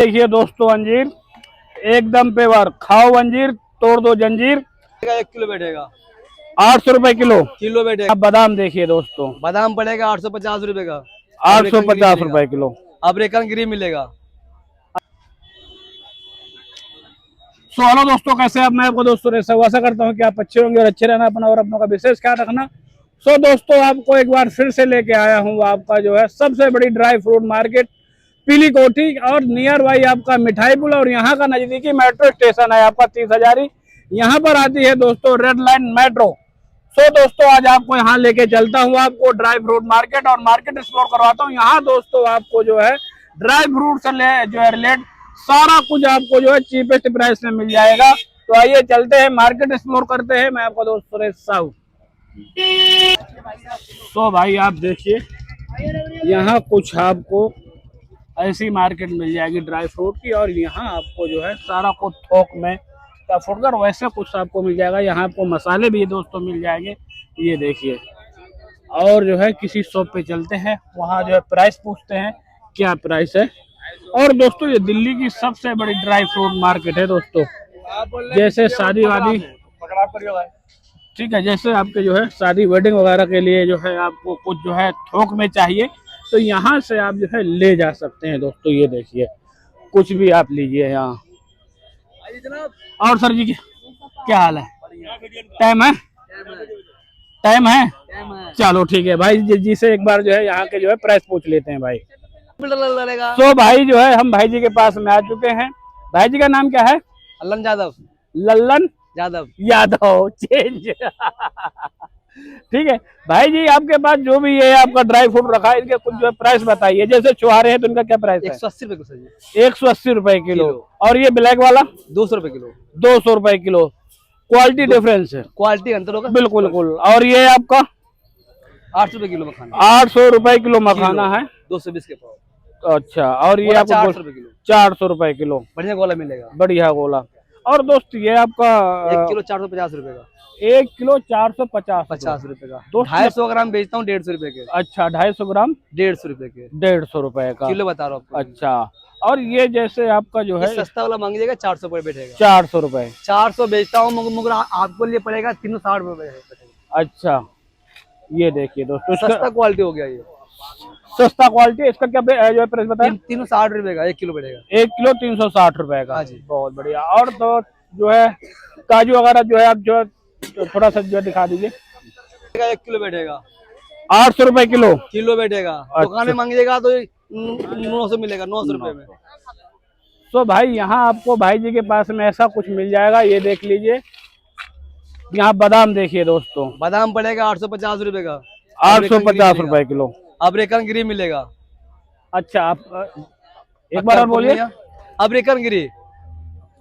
देखिए दोस्तों अंजीर एकदम पेवर, खाओ अंजीर तोड़ दो जंजीर। 1 किलो बैठेगा 800 रुपए किलो। किलो बैठेगा। अब बादाम देखिए दोस्तों, बादाम पड़ेगा 850 रुपए का। 850 रुपए किलो। अमेरिकन ग्रीन मिलेगा। सो हेलो दोस्तों, कैसे आप? मैं आपको दोस्तों आशा करता हूँ कि आप अच्छे होंगे और अच्छे रहना अपना और अपनों का विशेष ख्याल रखना। सो दोस्तों, आपको एक बार फिर से लेके आया हूँ आपका जो है सबसे बड़ी ड्राई फ्रूट मार्केट पीली कोठी और नियर बाई आपका मिठाई पुल, और यहाँ का नजदीकी मेट्रो स्टेशन है आपका 30 हजारी। यहाँ पर आती है दोस्तों रेड लाइन मेट्रो। सो दोस्तों, आज आपको यहाँ लेके चलता हूँ आपको ड्राई फ्रूट मार्केट और मार्केट एक्सप्लोर करवाता हूँ। यहाँ दोस्तों आपको जो है ड्राई फ्रूट से जो है रिलेट सारा कुछ आपको जो है चीपेस्ट प्राइस में मिल जाएगा। तो आइए चलते हैं, मार्केट एक्सप्लोर करते हैं। मैं आपका दोस्त सुरेश साहू। तो भाई आप देखिए, यहाँ कुछ आपको ऐसी मार्केट मिल जाएगी ड्राई फ्रूट की, और यहाँ आपको जो है सारा कुछ थोक में का फुटकर वैसे कुछ आपको मिल जाएगा। यहाँ आपको मसाले भी दोस्तों मिल जाएंगे, ये देखिए। और जो है किसी शॉप पे चलते हैं, वहाँ जो है प्राइस पूछते हैं क्या प्राइस है। और दोस्तों ये दिल्ली की सबसे बड़ी ड्राई फ्रूट मार्केट है दोस्तों। जैसे शादी वादी, ठीक है, जैसे आपके जो है शादी वेडिंग वगैरह के लिए जो है आपको कुछ जो है थोक में चाहिए तो यहाँ से आप जो है ले जा सकते हैं दोस्तों। ये देखिए कुछ भी आप लीजिए यहाँ। और सर जी क्या हाल है? टाइम है? टाइम है? चलो ठीक है भाई जी से एक बार जो है यहाँ के जो है प्राइस पूछ लेते हैं भाई। तो भाई जो है हम भाई जी के पास में आ चुके हैं। भाई जी का नाम क्या है? लल्लन यादव। लल्लन यादव यादव चेंज ठीक है भाई जी, आपके पास जो भी है आपका ड्राई फ्रूट रखा है, इनके कुछ जो है प्राइस बताइए। जैसे छुहारे हैं तो इनका क्या प्राइस है? 180 रुपए किलो। 180 रुपए किलो। और ये ब्लैक वाला 200 रुपए किलो। 200 रुपए किलो। क्वालिटी डिफरेंस है, क्वालिटी अंतर होगा बिल्कुल बिल्कुल। और ये आपका 800 रुपए किलो मखाना। 800 रुपए किलो मखाना है, 220 के पाव। अच्छा। और ये आपको 400 रुपए किलो। 400 रुपए किलो, बढ़िया गोला मिलेगा। बढ़िया गोला। और दोस्त ये आपका 1 किलो 450 रुपए का। 1 किलो 450 रुपए का। दोस्त 250 ग्राम बेचता हूँ 150 रुपए के। अच्छा, 250 ग्राम 150 रुपए के। 150 रुपए का किलो बता रहा हूँ आपको। अच्छा। और ये जैसे आपका जो है सस्ता वाला मांगिएगा 400 रुपए बैठेगा। 400 रुपए। 400 बेचता हूँ मगर आपको लिए पड़ेगा 360 रुपए। अच्छा, ये देखिए दोस्तों सस्ता क्वालिटी हो गया ये। सस्ता क्वालिटी। इसका क्या जो है प्राइस बताया? 360 रुपए का 1 किलो बैठेगा। 1 किलो 360 रुपए का। हाँ जी, बहुत बढ़िया। और तो जो है काजू वगैरह जो है आप जो थोड़ा सा जो दिखा दीजिए। 1 किलो बैठेगा 800 रुपए किलो। किलो बैठेगा। दुकान में मांगिएगा तो 900 मिलेगा, 900 रुपए में। तो भाई यहाँ आपको भाई जी के पास में ऐसा कुछ मिल जाएगा, ये देख लीजिए। यहाँ बादाम देखिए दोस्तों, बादाम पड़ेगा 850 रुपए का। 850 रुपए किलो। अमेरिकन ग्री मिलेगा। अच्छा, आप एक बार और बोलिए। अमेरिकन ग्री,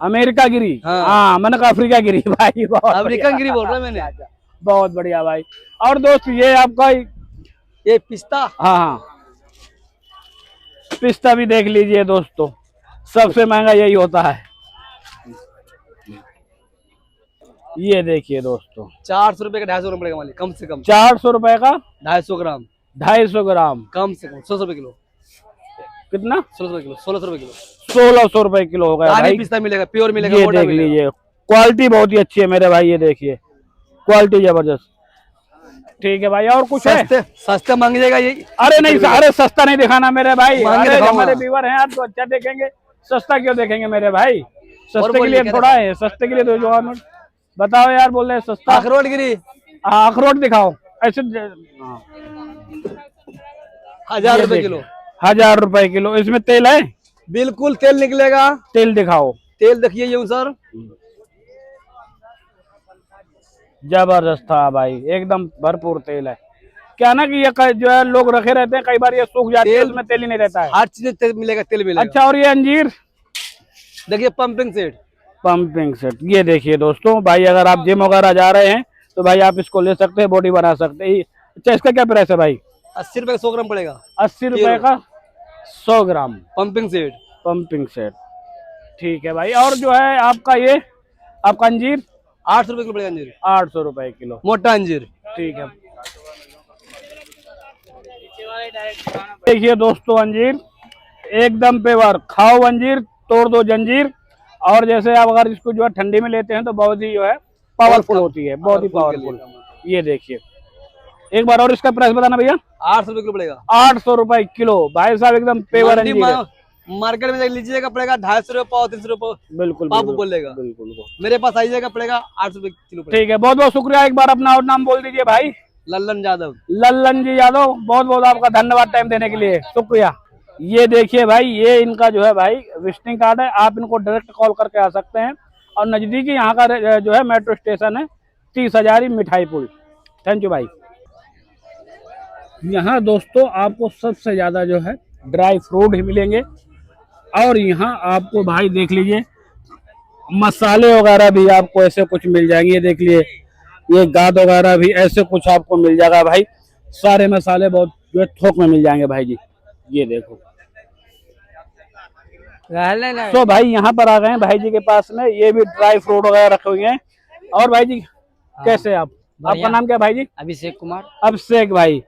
अमेरिका गिरी। हाँ, मैंने कहा अफ्रीका गिरी भाई। अमेरिकन ग्री बोल रहा मैंने। बहुत बढ़िया भाई। और दोस्त ये आपका ये पिस्ता। हाँ, पिस्ता भी देख लीजिए दोस्तों, सबसे महंगा यही होता है। ये देखिए दोस्तों 400 रुपए का 250 ग्राम पड़ेगा मालिक, कम से कम। 400 रुपए का 250 ग्राम, 250 ग्राम, कम से कम 1600 रुपए किलो। कितना? 1600 रुपए किलो। 1600 रुपए किलो। 1600 रुपए किलो हो गया भाई। पिस्ता मिलेगा, प्योर मिलेगा। ये देख लीजिए, क्वालिटी बहुत ही अच्छी है मेरे भाई। ये देखिए क्वालिटी जबरदस्त। ठीक है भाई, और कुछ है? सस्ता मांगिएगा ये। अरे नहीं, अरे सस्ता नहीं दिखाना मेरे भाई। अरे हमारे व्यूअर हैं यार, तो अच्छा देखेंगे, सस्ता क्यों देखेंगे मेरे भाई? सस्ते के लिए थोड़ा है, सस्ते के लिए तो जो बताओ यार, बोल रहे सस्ता। अखरोट गिरी। अखरोट दिखाओ ऐसे। 1000 रुपए किलो। 1000 रुपए किलो। इसमें तेल है? बिल्कुल तेल निकलेगा। तेल दिखाओ। तेल देखिए ये सर, जबरदस्त था भाई, एकदम भरपूर तेल है। क्या ना कि ये जो है लोग रखे रहते हैं, कई बार ये सूख जाते हैं, उसमें तेल ही नहीं रहता है। हर चीज तेल मिलेगा, तेल मिलेगा। अच्छा, और ये अंजीर देखिए, पंपिंग सेट। पंपिंग सेट, ये देखिए दोस्तों भाई, अगर आप जिम वगैरह जा रहे हैं तो भाई आप इसको ले सकते हैं, बॉडी बना सकते हैं। अच्छा, इसका क्या प्राइस है भाई? 80 रुपए का 100 ग्राम पड़ेगा। 80 रुपए का 100 ग्राम पंपिंग सेट। पंपिंग सेट, ठीक है भाई। और जो है आपका ये आपका अंजीर 800 रुपए किलो पड़ेगा अंजीर। 800 रुपए किलो, मोटा अंजीर। ठीक है। देखिए दोस्तों अंजीर एकदम पेवर, खाओ अंजीर तोड़ दो जंजीर। और जैसे आप अगर इसको जो है ठंडी में लेते हैं तो बहुत ही जो है पावरफुल होती है, बहुत ही पावरफुल। ये देखिए एक बार और इसका प्राइस बताना भैया। 800 रुपए किलो पड़ेगा। 800 रुपए किलो भाई साहब, एकदम पेवर अंजीर है। मार्केट में लीजिएगा पड़ेगा 250 रुपए पाव, 300 रुपए बिल्कुल पाव बोलेगा। बिल्कुल। मेरे पास आइएगा पड़ेगा 800 रुपए किलो पड़ेगा। ठीक है, बहुत बहुत शुक्रिया। एक बार अपना और नाम बोल दीजिए भाई। लल्लन यादव। लल्लन जी यादव, बहुत बहुत आपका धन्यवाद टाइम देने के लिए, शुक्रिया। ये देखिए भाई, ये इनका जो है भाई विजिटिंग कार्ड है, आप इनको डायरेक्ट कॉल करके आ सकते हैं। और नजदीकी यहाँ का जो है मेट्रो स्टेशन है 30 हजारी मिठाई पुल। थैंक यू भाई। यहाँ दोस्तों आपको सबसे ज्यादा जो है ड्राई फ्रूट ही मिलेंगे। और यहाँ आपको भाई देख लीजिए मसाले वगैरह भी आपको ऐसे कुछ मिल जाएंगे। ये देख लिए, ये गाद वगैरह भी ऐसे कुछ आपको मिल जाएगा भाई। सारे मसाले बहुत जो है थोक में मिल जाएंगे भाई जी। ये देखो तो भाई यहाँ पर आ गए हैं भाई जी के पास में, ये भी ड्राई फ्रूट वगैरह रखे हुए हैं। और भाई जी कैसे आप, आपका नाम क्या भाई जी? अभिषेक कुमार। अभिषेक भाई,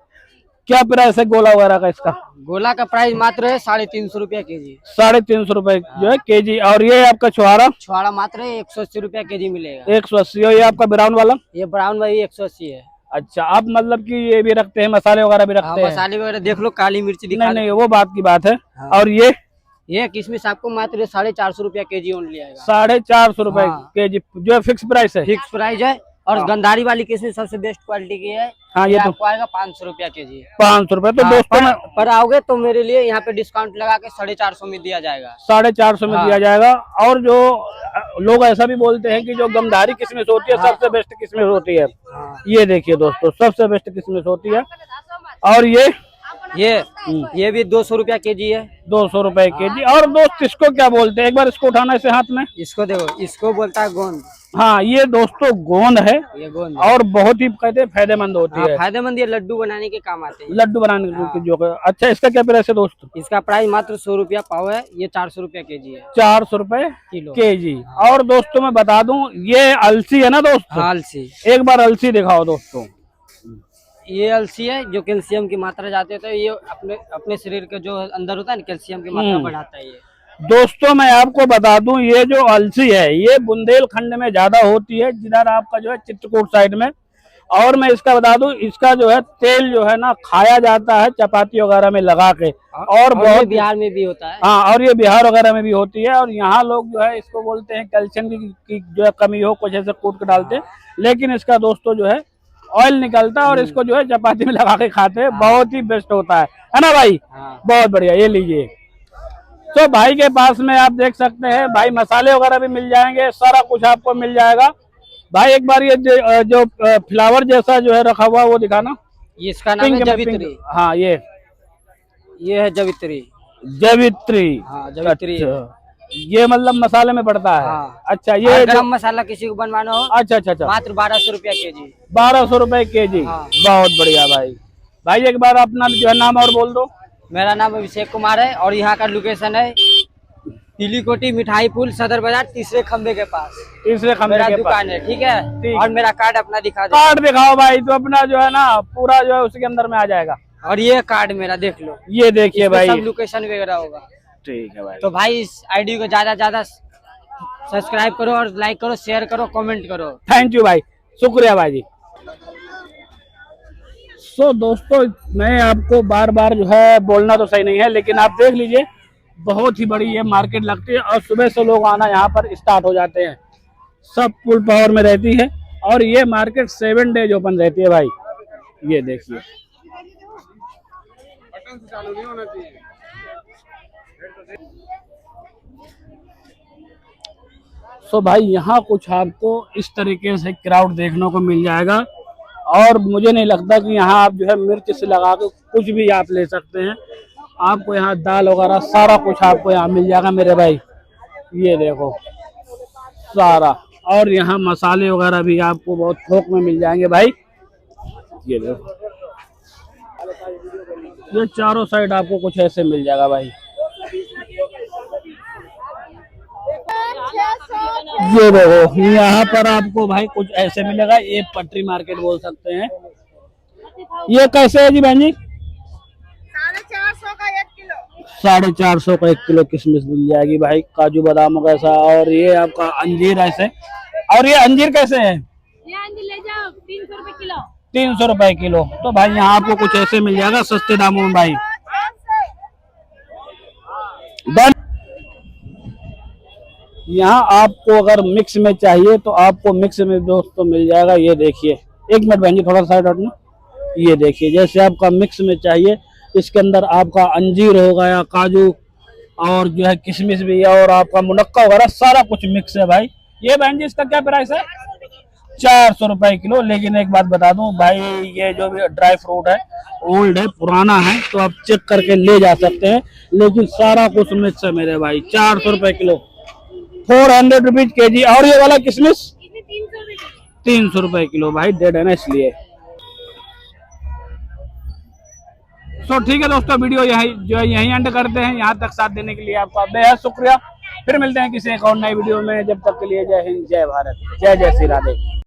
क्या प्राइस है गोला वगैरह का इसका? गोला का प्राइस मात्र है 350 रुपया केजी। 350 रुपए जो है केजी। और ये आपका छुहारा? छुहारा मात्र 180 रुपया केजी मिलेगा। 180। और ये आपका ब्राउन वाला? ये ब्राउन वाली 180 है। अच्छा, आप मतलब कि ये भी रखते हैं, मसाले वगैरह भी रखते हैं? मसाले वगैरह देख लो, काली मिर्ची दिखा। नहीं वो बात की बात है। और ये किशमिश आपको मात्र 450 रुपया केजी ओनली आएगा। 450 रुपए केजी जो है फिक्स प्राइस है? फिक्स प्राइस है। और गंधारी वाली किशमिश सबसे बेस्ट क्वालिटी की है। हाँ, ये आपको आएगा 500 रुपया केजी। 500 रुपए। तो दोस्तों पर आओगे तो मेरे लिए यहाँ पे डिस्काउंट लगा के 450 में दिया जाएगा। 450 में दिया जाएगा। और जो लोग ऐसा भी बोलते हैं कि जो गंधारी किशमिश होती है सबसे बेस्ट किशमिश होती है। ये देखिए दोस्तों, सबसे बेस्ट किशमिश होती है। और ये भी 200 रुपया केजी है। 200 रुपए केजी। और दोस्त इसको क्या बोलते हैं, एक बार इसको उठाना इसे हाथ में। इसको देखो, इसको बोलता है गोंद। हाँ, ये दोस्तों गोंद है। ये गोंद और बहुत ही कहते हैं फायदेमंद होती है। फायदेमंद, ये लड्डू बनाने के काम आते हैं। लड्डू बनाने के जो। अच्छा, इसका क्या प्राइस है दोस्तों? इसका प्राइस मात्र 100 रुपया पाव है। ये 400 रुपया केजी है। 400 रुपए केजी। और दोस्तों मैं बता दूं, ये अलसी है ना दोस्तों? अलसी। एक बार अलसी दिखाओ दोस्तों। ये अलसी है जो कैल्शियम की मात्रा जाते हैं, तो ये अपने शरीर के जो अंदर होता है ना, कैल्शियम की मात्रा बढ़ाता है। ये दोस्तों मैं आपको बता दूं, ये जो अलसी है ये बुंदेलखंड में ज्यादा होती है, जिधर आपका जो है चित्रकूट साइड में। और मैं इसका बता दूं, इसका जो है तेल जो है ना खाया जाता है चपाती वगैरह में लगा के। और बहुत बिहार में भी होता है। हाँ, और ये बिहार वगैरह में भी होती है। और यहाँ लोग जो है इसको बोलते हैं कैल्शियम की जो है कमी हो, कुछ ऐसे कूट के डालते हैं। लेकिन इसका दोस्तों जो है ऑयल निकलता है और इसको जो है चपाती में लगा के खाते हैं। बहुत ही बेस्ट होता है ना भाई? बहुत बढ़िया। ये लीजिए। तो भाई के पास में आप देख सकते हैं भाई मसाले वगैरह भी मिल जाएंगे, सारा कुछ आपको मिल जाएगा भाई। एक बार ये जो फ्लावर जैसा जो है रखा हुआ वो दिखाना। इसका नाम है जवित्री। हाँ, ये है जवित्री। जवित्री। हाँ, जवित्री। अच्छा, ये मतलब मसाले में पड़ता है। हाँ। अच्छा, ये गरम मसाला किसी को बनवाना हो। अच्छा मात्र 1200 रुपया केजी। 1200 रुपए केजी। बहुत बढ़िया भाई। भाई एक बार अपना जो है नाम और बोल दो। मेरा नाम अभिषेक कुमार है और यहाँ का लोकेशन है पीली कोटी मिठाई पुल, सदर बाजार, तीसरे खंबे के पास। तीसरे खंबे मेरा के दुकान है। ठीक है। और मेरा कार्ड अपना दिखा दो। कार्ड दिखाओ भाई, तो अपना जो है ना पूरा जो है उसके अंदर में आ जाएगा। और ये कार्ड मेरा देख लो। ये देखिए भाई, सब लोकेशन वगैरह होगा। ठीक है भाई। तो भाई इस आईडी को ज्यादा सब्सक्राइब करो और लाइक करो, शेयर करो, कमेंट करो। थैंक यू भाई, शुक्रिया भाई जी। सो दोस्तों मैं आपको बार बार जो है बोलना तो सही नहीं है, लेकिन आप देख लीजिए बहुत ही बड़ी ये मार्केट लगती है। और सुबह से लोग आना यहाँ पर स्टार्ट हो जाते हैं। सब फुल पावर में रहती है। और ये मार्केट 7 डेज ओपन रहती है भाई। ये देखिए, सो भाई यहाँ कुछ आपको इस तरीके से क्राउड देखने को मिल जाएगा। और मुझे नहीं लगता कि यहाँ आप जो है मिर्च से लगा के कुछ भी आप ले सकते हैं। आपको यहाँ दाल वगैरह सारा कुछ आपको यहाँ मिल जाएगा मेरे भाई। ये देखो सारा। और यहाँ मसाले वगैरह भी आपको बहुत थोक में मिल जाएंगे भाई। ये देखो, ये चारों साइड आपको कुछ ऐसे मिल जाएगा भाई। ये देखो, यहाँ पर आपको भाई कुछ ऐसे मिलेगा। ये पटरी मार्केट बोल सकते हैं। ये कैसे है जी बहन जी? 450 का 1 किलो। 450 का 1 किलो किशमिश मिल जाएगी भाई, काजू बादाम कैसा। और ये आपका अंजीर ऐसे, और ये अंजीर कैसे है? ये अंजीर ले जाओ 300 रुपए किलो। 300 रुपए किलो। तो भाई यहाँ आपको कुछ ऐसे मिल जाएगा सस्ते दामों में भाई। डन। यहाँ आपको अगर मिक्स में चाहिए तो आपको मिक्स में दोस्तों मिल जाएगा। ये देखिए, एक मिनट बहन जी थोड़ा साइड हटना। ये देखिए, जैसे आपका मिक्स में चाहिए, इसके अंदर आपका अंजीर हो गया, काजू और जो है किशमिश भी है, और आपका मुनक्का वगैरह सारा कुछ मिक्स है भाई। ये बहन जी इसका क्या प्राइस है? 400 रुपए किलो। लेकिन एक बात बता दूं भाई, ये जो भी ड्राई फ्रूट है ओल्ड है, पुराना है, तो आप चेक करके ले जा सकते हैं, लेकिन सारा कुछ मिक्स है मेरे भाई। 400 रुपए किलो, 400 रुपीज के जी। और ये वाला किशमिश 300 रुपए किलो भाई, डेड है ना इसलिए। तो ठीक है दोस्तों, वीडियो यहीं एंड करते हैं। यहाँ तक साथ देने के लिए आपका बेहद शुक्रिया। फिर मिलते हैं किसी एक और नई वीडियो में। जब तक के लिए जय हिंद, जय भारत, जय जय श्री राधे।